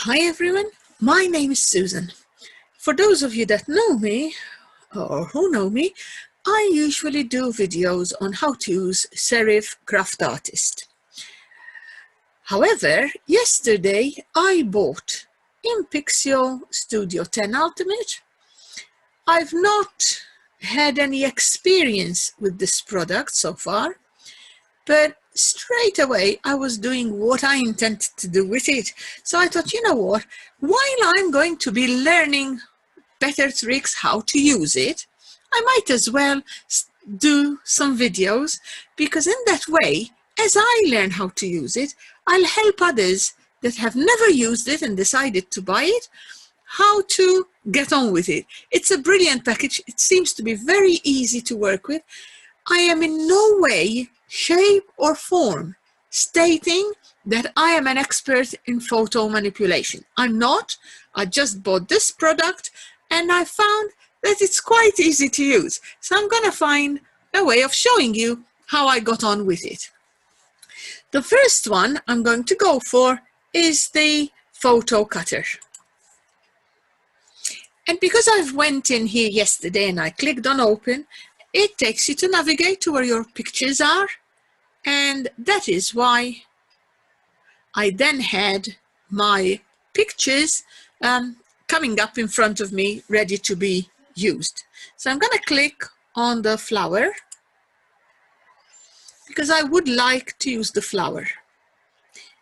Hi everyone, my name is Susan. For those of you that know me, or who know me, I usually do videos on how to use Serif Craft Artist. However, yesterday I bought Inpixio Studio 10 Ultimate. I've not had any experience with this product so far, but straight away I was doing what I intended to do with it. So I thought, you know what, while I'm going to be learning better tricks how to use it, I might as well do some videos, because in that way, as I learn how to use it, I'll help others that have never used it and decided to buy it, how to get on with it. It's a brilliant package. It seems to be very easy to work with. I am in no way, shape or form stating that I am an expert in photo manipulation. I'm not. I just bought this product and I found that it's quite easy to use. So I'm going to find a way of showing you how I got on with it. The first one I'm going to go for is the photo cutter. And because I went in here yesterday and I clicked on open, it takes you to navigate to where your pictures are. And that is why I then had my pictures coming up in front of me, ready to be used. So I'm going to click on the flower because I would like to use the flower.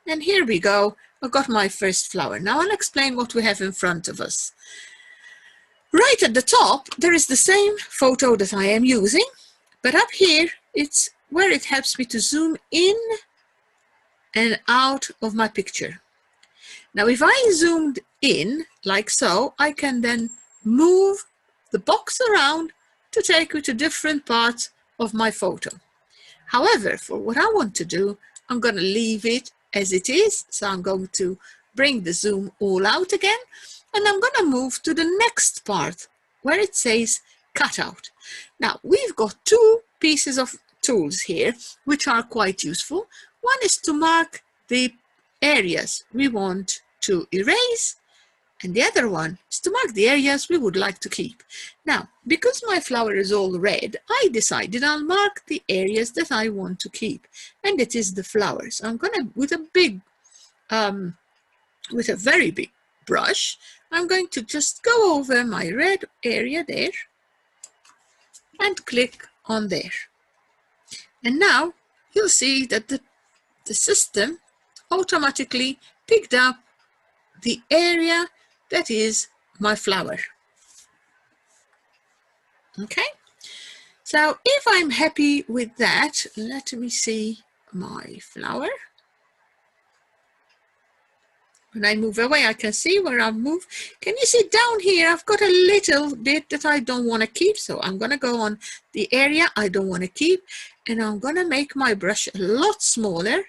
And here we go. I've got my first flower. Now I'll explain what we have in front of us. Right at the top, there is the same photo that I am using, but up here, it's where it helps me to zoom in and out of my picture. Now, if I zoomed in like so, I can then move the box around to take me to different parts of my photo. However, for what I want to do, I'm going to leave it as it is. So I'm going to bring the zoom all out again. And I'm going to move to the next part where it says cutout. Now, we've got two pieces of tools here, which are quite useful. One is to mark the areas we want to erase, and the other one is to mark the areas we would like to keep. Now, because my flower is all red, I decided I'll mark the areas that I want to keep, and it is the flowers. I'm going to, with a very big brush, I'm going to just go over my red area there and click on there. And now you'll see that the system automatically picked up the area that is my flower. Okay, so if I'm happy with that, let me see my flower. When I move away, I can see where I've moved. Can you see down here, I've got a little bit that I don't want to keep. So I'm going to go on the area I don't want to keep, and I'm going to make my brush a lot smaller.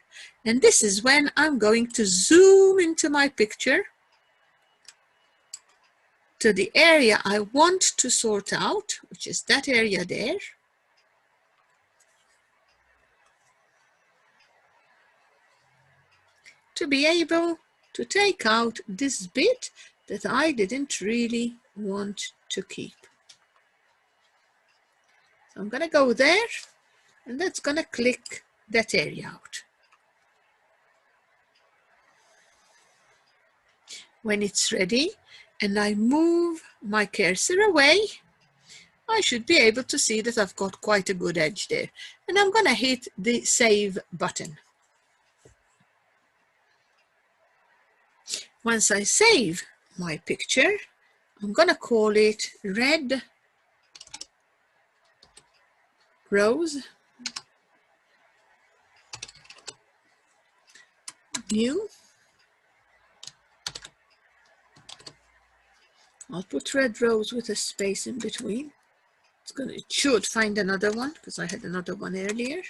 And this is when I'm going to zoom into my picture to the area I want to sort out, which is that area there. To be able to take out this bit that I didn't really want to keep. So I'm going to go there, and that's going to click that area out. When it's ready and I move my cursor away, I should be able to see that I've got quite a good edge there. And I'm going to hit the save button. Once I save my picture, I'm going to call it Red Rose New. I'll put Red Rose with a space in between. It should find another one because I had another one earlier.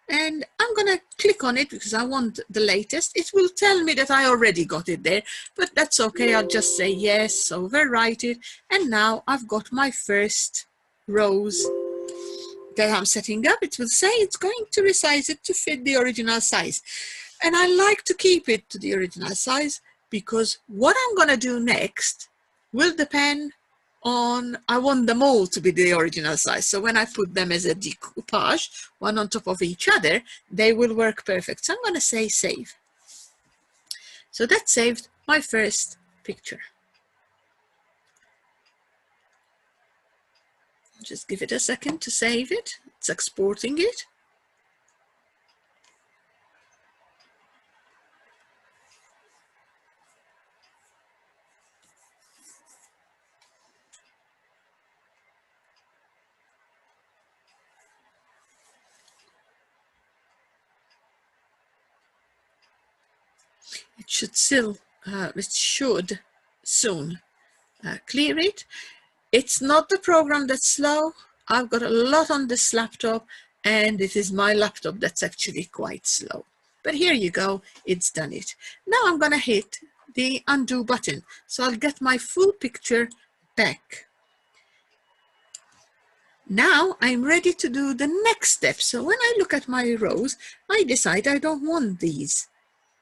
And I'm going to click on it because I want the latest. It will tell me that I already got it there, but that's okay. I'll just say yes, overwrite it. And now I've got my first rose that I'm setting up. It will say it's going to resize it to fit the original size. And I like to keep it to the original size because what I'm going to do next will depend on, I want them all to be the original size. So when I put them as a decoupage, one on top of each other, they will work perfect. So I'm going to say save. So that saved my first picture. Just give it a second to save it. It's exporting it. It should still, it should soon clear it. It's not the program that's slow. I've got a lot on this laptop, and it is my laptop that's actually quite slow. But here you go, it's done it. Now I'm gonna hit the undo button, so I'll get my full picture back. Now I'm ready to do the next step. So when I look at my rows, I decide I don't want these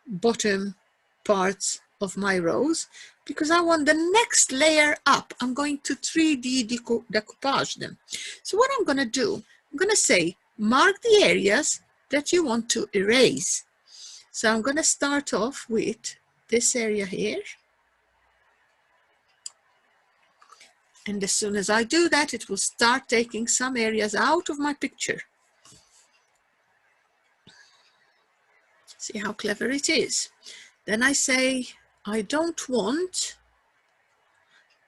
bottom parts of my rows because I want the next layer up. I'm going to 3D decoupage them. So what I'm going to do, I'm going to say mark the areas that you want to erase. So I'm going to start off with this area here. And as soon as I do that, it will start taking some areas out of my picture. See how clever it is. Then I say, I don't want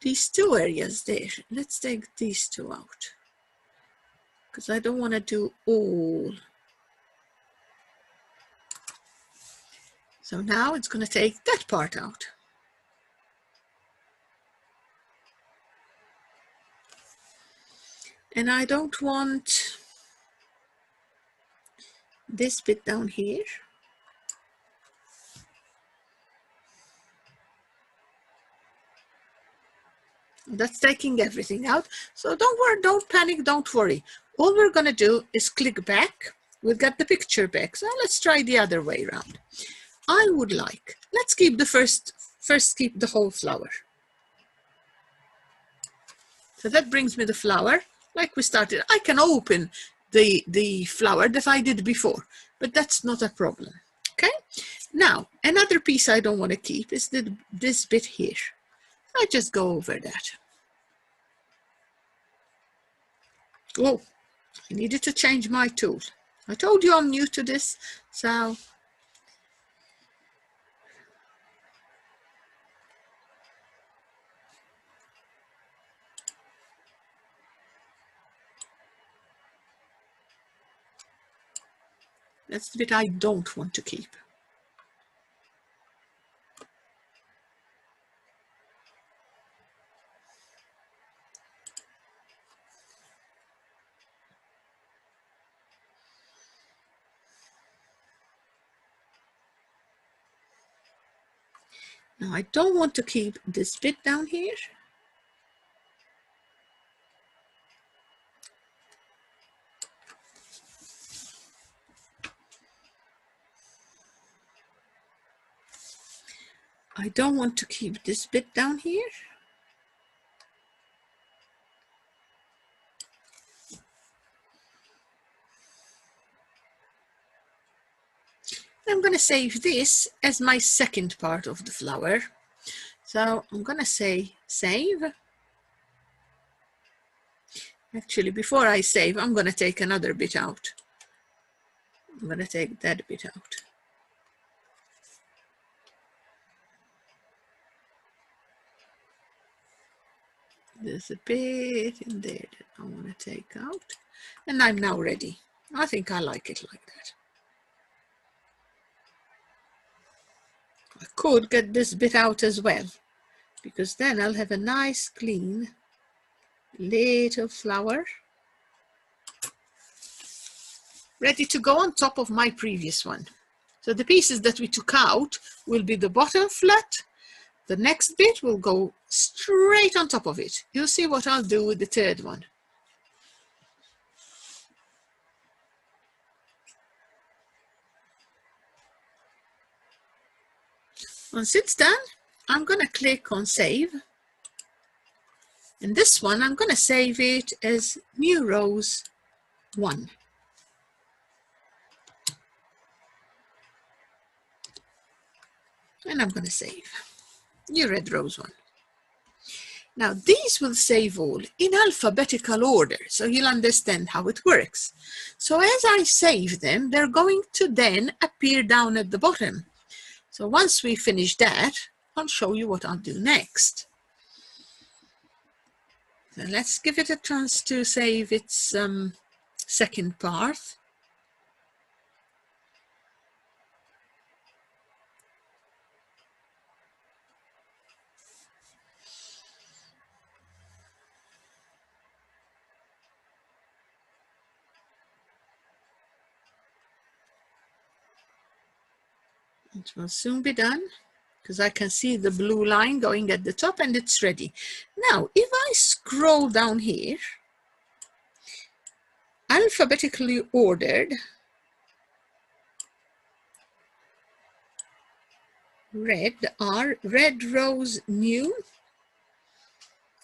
these two areas there. Let's take these two out because I don't want to do all. So now it's going to take that part out. And I don't want this bit down here. That's taking everything out. So don't worry, don't panic, don't worry. All we're going to do is click back. We'll get the picture back. So let's try the other way around. I would like, let's keep the first keep the whole flower. So that brings me the flower like we started. I can open the flower that I did before, but that's not a problem. Okay. Now, another piece I don't want to keep is this bit here. I just go over that. Oh, I needed to change my tool. I told you I'm new to this, so that's the bit I don't want to keep. Now I don't want to keep this bit down here. I don't want to keep this bit down here. I'm going to save this as my second part of the flower. So I'm going to say save. Actually, before I save, I'm going to take another bit out. I'm going to take that bit out. There's a bit in there that I want to take out. And I'm now ready. I think I like it like that. I could get this bit out as well, because then I'll have a nice, clean, little flower ready to go on top of my previous one. So the pieces that we took out will be the bottom flat. The next bit will go straight on top of it. You'll see what I'll do with the third one. Once it's done, I'm going to click on save. And this one, I'm going to save it as new rose 1. And I'm going to save new red rose 1. Now these will save all in alphabetical order, so you'll understand how it works. So as I save them, they're going to then appear down at the bottom. So once we finish that, I'll show you what I'll do next. So let's give it a chance to save its second part. It will soon be done because I can see the blue line going at the top and it's ready. Now, if I scroll down here, alphabetically ordered, red are red rose new.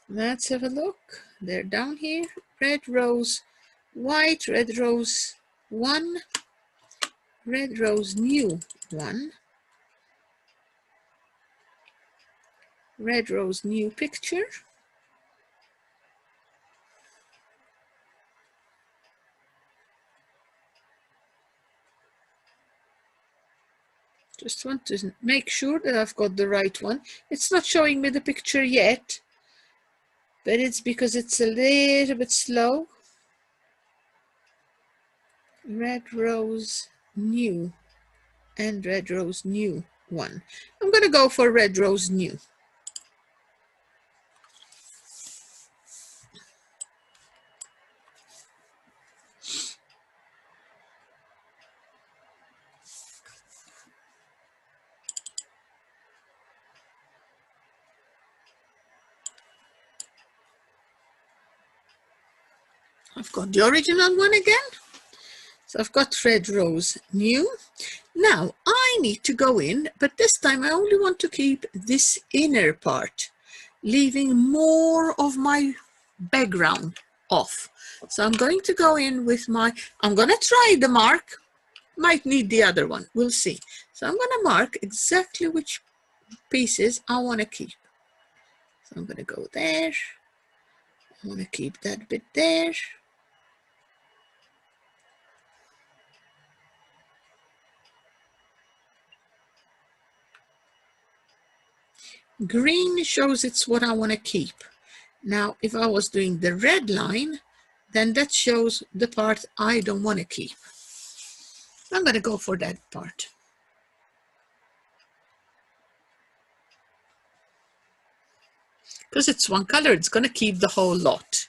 Let's have a look. They're down here. Red rose white, red rose 1, red rose new 1, red rose new picture, just want to make sure that I've got the right one. It's not showing me the picture yet, but it's because it's a little bit slow. Red rose new and red rose new 1. I'm going to go for red rose new. I've got the original one again. So I've got red rose new. Now I need to go in, but this time I only want to keep this inner part, leaving more of my background off. So I'm going to go in with I'm going to try the mark, might need the other one, we'll see. So I'm going to mark exactly which pieces I want to keep. So I'm going to go there, I want to keep that bit there. Green shows it's what I want to keep. Now, if I was doing the red line, then that shows the part I don't want to keep. I'm going to go for that part. Because it's one color, it's going to keep the whole lot.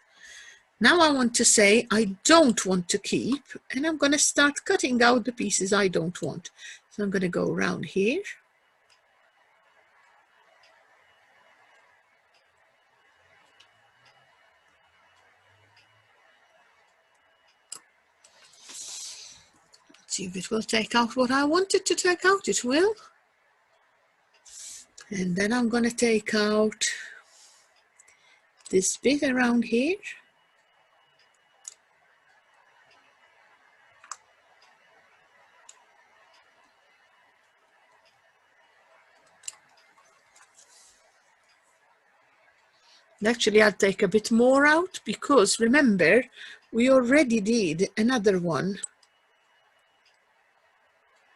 Now I want to say I don't want to keep, and I'm going to start cutting out the pieces I don't want. So I'm going to go around here. See if it will take out what I wanted to take out. It will. And then I'm going to take out this bit around here. Actually, I'll take a bit more out because remember, we already did another one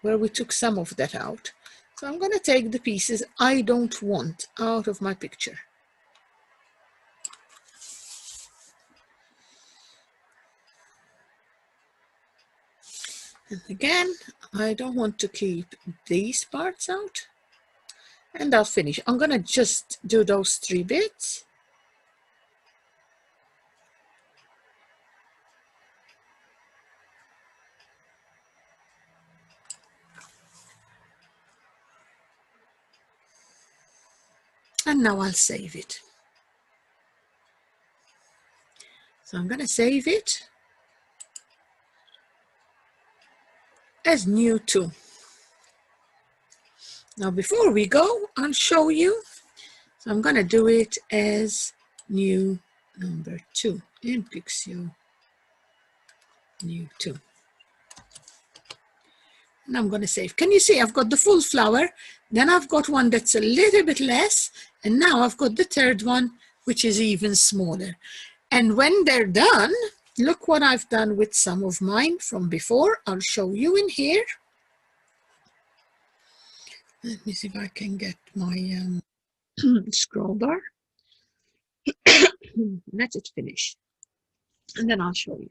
where we took some of that out. So I'm going to take the pieces I don't want out of my picture. And again, I don't want to keep these parts out. And I'll finish. I'm going to just do those 3 bits. And now I'll save it. So I'm going to save it as new 2. Now before we go, I'll show you. So I'm going to do it as new number 2, Inpixio new 2. And I'm going to save. Can you see I've got the full flower, then I've got one that's a little bit less, and now I've got the third one, which is even smaller. And when they're done, look what I've done with some of mine from before. I'll show you in here. Let me see if I can get my scroll bar. Let it finish, and then I'll show you.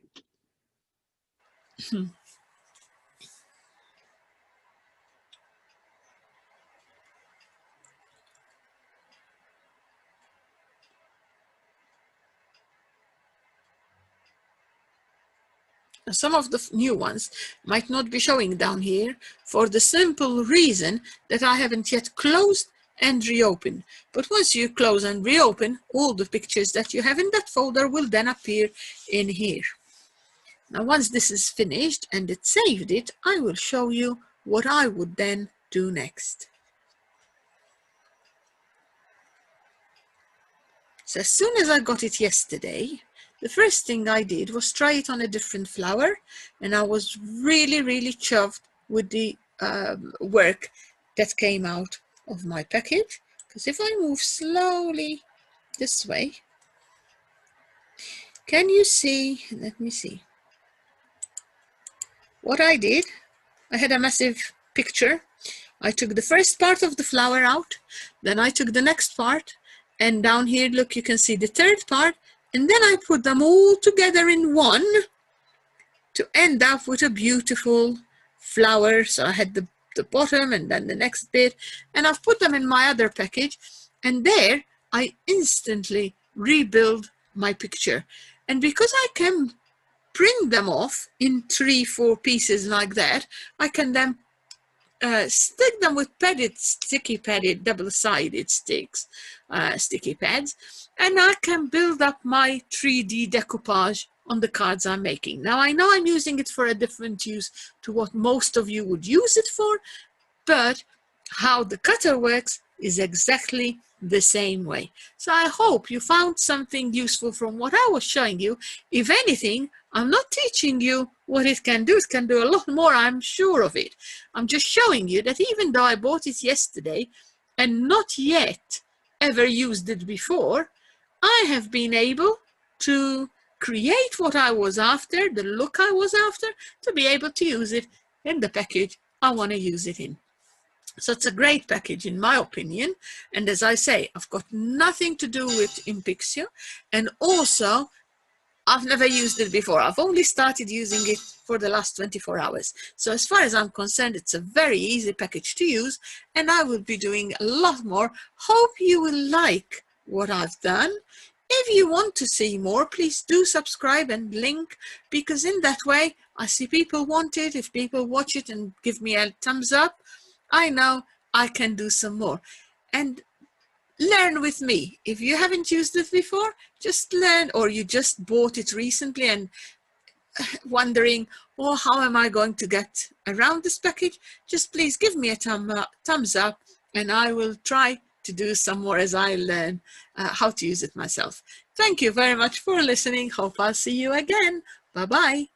Some of the new ones might not be showing down here for the simple reason that I haven't yet closed and reopened. But once you close and reopen, all the pictures that you have in that folder will then appear in here. Now, once this is finished and it saved it, I will show you what I would then do next. So as soon as I got it yesterday, the first thing I did was try it on a different flower, and I was really, really chuffed with the work that came out of my package. Because if I move slowly this way, can you see? Let me see. What I did, I had a massive picture. I took the first part of the flower out, then I took the next part, and down here, look, you can see the third part, and then I put them all together in one to end up with a beautiful flower. So I had the bottom and then the next bit, and I've put them in my other package, and there I instantly rebuild my picture. And because I can print them off in 3-4 pieces like that, I can then stick them with sticky padded, double-sided sticks, sticky pads, and I can build up my 3D decoupage on the cards I'm making. Now, I know I'm using it for a different use to what most of you would use it for, but how the cutter works is exactly the same way. So I hope you found something useful from what I was showing you. If anything, I'm not teaching you what it can do. It can do a lot more, I'm sure of it. I'm just showing you that even though I bought it yesterday and not yet ever used it before, I have been able to create what I was after, the look I was after, to be able to use it in the package I want to use it in. So it's a great package in my opinion. And as I say, I've got nothing to do with Inpixio, and also I've never used it before. I've only started using it for the last 24 hours. So as far as I'm concerned, it's a very easy package to use, and I will be doing a lot more. Hope you will like what I've done. If you want to see more, please do subscribe and link, because in that way I see people want it. If people watch it and give me a thumbs up, I know I can do some more. And learn with me. If you haven't used it before, just learn, or you just bought it recently and wondering, oh, how am I going to get around this package? Just please give me a thumbs up, and I will try to do some more as I learn how to use it myself. Thank you very much for listening. Hope I'll see you again. Bye-bye.